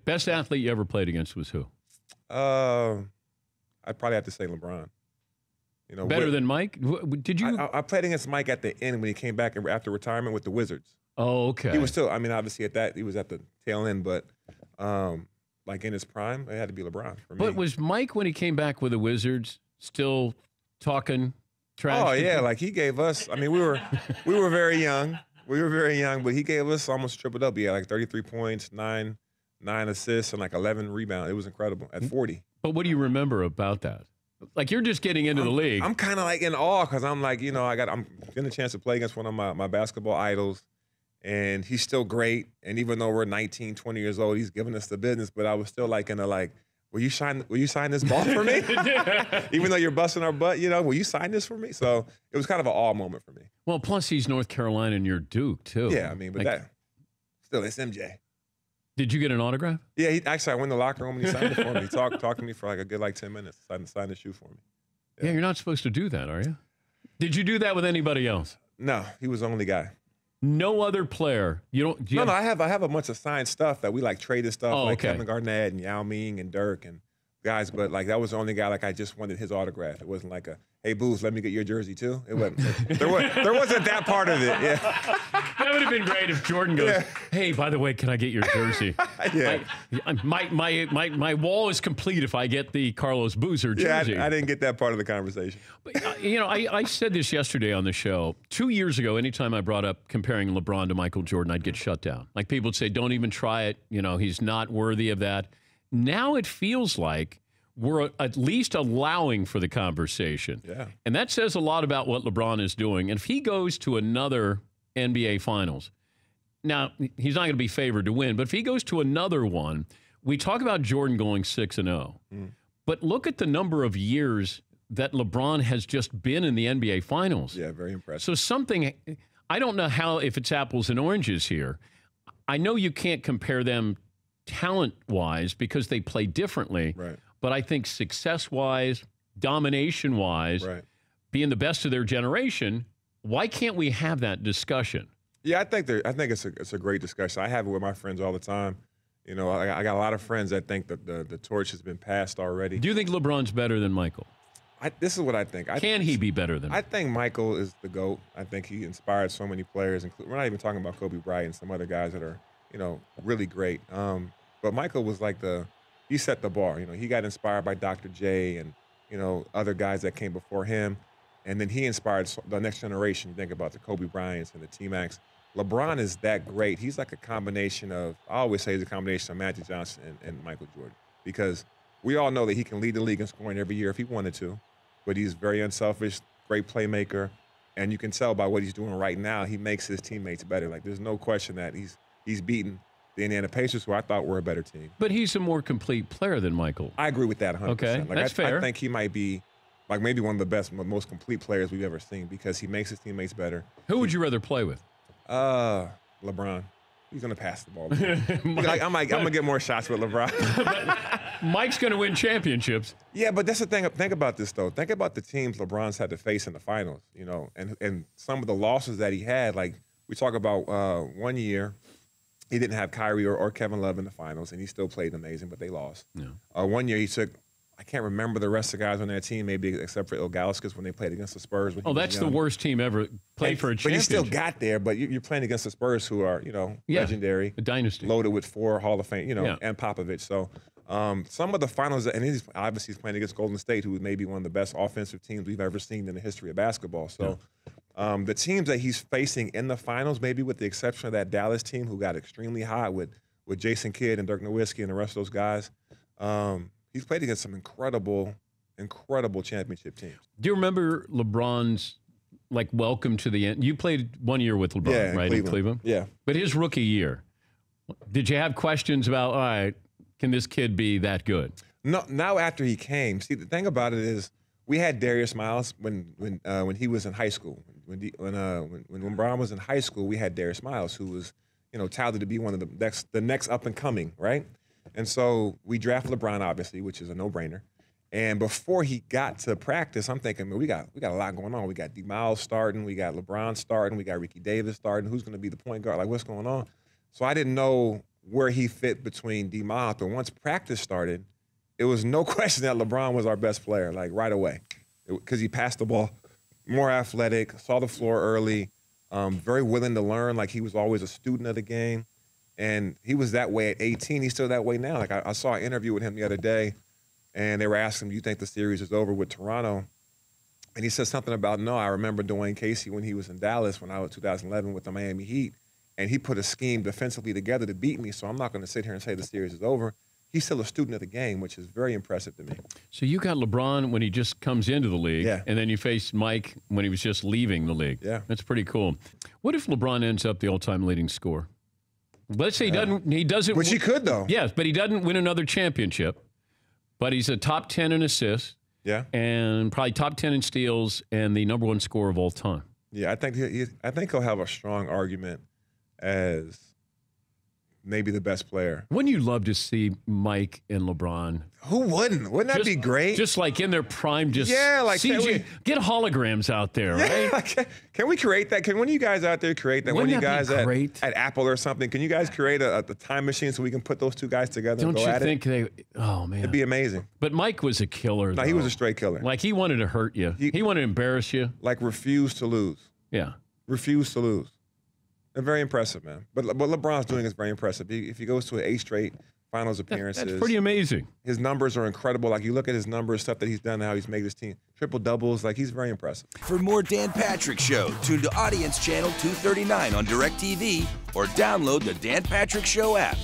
Best athlete you ever played against was who? I'd probably have to say LeBron. You know, Better than Mike? Did you? I played against Mike at the end when he came back after retirement with the Wizards. Oh, okay. He was still, I mean, obviously he was at the tail end, but like in his prime, it had to be LeBron for me. But was Mike, when he came back with the Wizards, still talking trash? Oh, yeah, like he gave us, I mean, we were very young. We were very young, but he gave us almost triple-double. He had like 33 points, 9 assists, and like 11 rebounds. It was incredible at 40. But what do you remember about that? Like, you're just getting into the league. I'm kind of like in awe because I'm like, you know, I'm getting a chance to play against one of my basketball idols, and he's still great. And even though we're 19, 20 years old, he's giving us the business. But I was still like in a like, will you sign this ball for me? Even though you're busting our butt, you know, will you sign this for me? So it was kind of an awe moment for me. Well, plus he's North Carolina and you're Duke, too. Yeah, I mean, but like, still, it's MJ. Did you get an autograph? Yeah, actually, I went in the locker room and he signed it for me. He talked to me for like a good 10 minutes. Signed the shoe for me. Yeah, you're not supposed to do that, are you? Did you do that with anybody else? No, he was the only guy. No other player. No, I have a bunch of signed stuff that we like traded stuff like Kevin Garnett and Yao Ming and Dirk and guys, but like that was the only guy like I just wanted his autograph. It wasn't like a, hey Booth, let me get your jersey too. It wasn't. there wasn't that part of it. Yeah. That would have been great if Jordan goes, hey, by the way, can I get your jersey? Yeah. My wall is complete if I get the Carlos Boozer jersey. Yeah, I didn't get that part of the conversation. But, you know, I said this yesterday on the show. 2 years ago, anytime I brought up comparing LeBron to Michael Jordan, I'd get shut down. Like people would say, don't even try it. You know, he's not worthy of that. Now it feels like we're at least allowing for the conversation. Yeah. And that says a lot about what LeBron is doing. And if he goes to another NBA Finals, now he's not going to be favored to win, but if he goes to another one, we talk about Jordan going 6-0. But look at the number of years that LeBron has just been in the NBA Finals. Yeah, very impressive. So something, I don't know if it's apples and oranges here. I know you can't compare them talent-wise because they play differently. Right. But I think success-wise, domination-wise, being the best of their generation, why can't we have that discussion? Yeah, I think it's a great discussion. I have it with my friends all the time. You know, I got a lot of friends that think that the torch has been passed already. Do you think LeBron's better than Michael? This is what I think. Can he be better than Michael? I think Michael is the GOAT. I think he inspired so many players. We're not even talking about Kobe Bryant and some other guys that are, you know, really great. But Michael was like he set the bar. You know, he got inspired by Dr. J and, you know, other guys that came before him. And then he inspired the next generation. Think about the Kobe Bryants and the T-Macs. LeBron is that great. He's like a combination of, I always say he's a combination of Magic Johnson and Michael Jordan. Because we all know that he can lead the league in scoring every year if he wanted to. But he's very unselfish, great playmaker. And you can tell by what he's doing right now, he makes his teammates better. Like, there's no question that he's beaten the Indiana Pacers, who I thought were a better team. But he's a more complete player than Michael. I agree with that 100%. Okay, like, that's fair. I think he might be like maybe one of the best, most complete players we've ever seen because he makes his teammates better. Who would you rather play with? LeBron. He's going to pass the ball. I'm going to get more shots with LeBron. Mike's going to win championships. Yeah, but that's the thing. Think about this, though. Think about the teams LeBron's had to face in the finals, you know, and some of the losses that he had. Like, we talk about 1 year, he didn't have Kyrie or Kevin Love in the finals, and he still played amazing, but they lost. Yeah. 1 year he took, I can't remember the rest of the guys on that team, maybe except for Ilgauskas when they played against the Spurs. Oh, that's the worst team ever played for a championship. But he still got there, but you're playing against the Spurs who are, you know, legendary. A dynasty. Loaded with 4 Hall of Fame, you know, and Popovich. So some of the finals, and he's obviously playing against Golden State, who is maybe one of the best offensive teams we've ever seen in the history of basketball. So the teams that he's facing in the finals, maybe with the exception of that Dallas team who got extremely hot with Jason Kidd and Dirk Nowitzki and the rest of those guys, he's played against some incredible championship teams. Do you remember LeBron's, like, welcome to the end? You played 1 year with LeBron, right, in Cleveland? Yeah. But his rookie year, did you have questions about, all right, can this kid be that good? No. Now after he came, see, the thing about it is we had Darius Miles when he was in high school. When LeBron was in high school, we had Darius Miles, who was, you know, touted to be one of the next up and coming, right? And so we draft LeBron, obviously, which is a no-brainer. And before he got to practice, I'm thinking, man, we got a lot going on. We got D. Miles starting, we got LeBron starting, we got Ricky Davis starting. Who's going to be the point guard? Like, what's going on? So I didn't know where he fit between D-Miles. But once practice started, it was no question that LeBron was our best player, like right away, because he passed the ball, more athletic, saw the floor early, very willing to learn. Like he was always a student of the game. And he was that way at 18. He's still that way now. Like I saw an interview with him the other day, and they were asking him, "Do you think the series is over with Toronto?" And he said something about, "No, I remember Dwayne Casey when he was in Dallas when I was 2011 with the Miami Heat, and he put a scheme defensively together to beat me. So I'm not going to sit here and say the series is over." He's still a student of the game, which is very impressive to me. So you got LeBron when he just comes into the league, yeah. And then you faced Mike when he was just leaving the league. Yeah, that's pretty cool. What if LeBron ends up the all-time leading scorer? Let's say he doesn't. Which he could, though. Yes, but he doesn't win another championship. But he's a top 10 in assists. Yeah. And probably top 10 in steals and the number one scorer of all time. Yeah, I think he'll have a strong argument as maybe the best player. Wouldn't you love to see Mike and LeBron? Who wouldn't? Wouldn't that be great? Just like in their prime, just like CG, get holograms out there, right? Can we create that? Can one of you guys out there create that? Wouldn't one of you guys at Apple or something? Can you guys create a time machine so we can put those two guys together Don't and go you at think it? Oh, man. It'd be amazing. But Mike was a killer, No, he was a straight killer. Like, he wanted to hurt you. He wanted to embarrass you. Like, refused to lose. Yeah. Refused to lose. They're very impressive, man. But what LeBron's doing is very impressive. If he goes to 8 straight finals appearances. That's pretty amazing. His numbers are incredible. Like, you look at his numbers, stuff that he's done, how he's made his team. Triple doubles. Like, he's very impressive. For more Dan Patrick Show, tune to Audience Channel 239 on DirecTV or download the Dan Patrick Show app.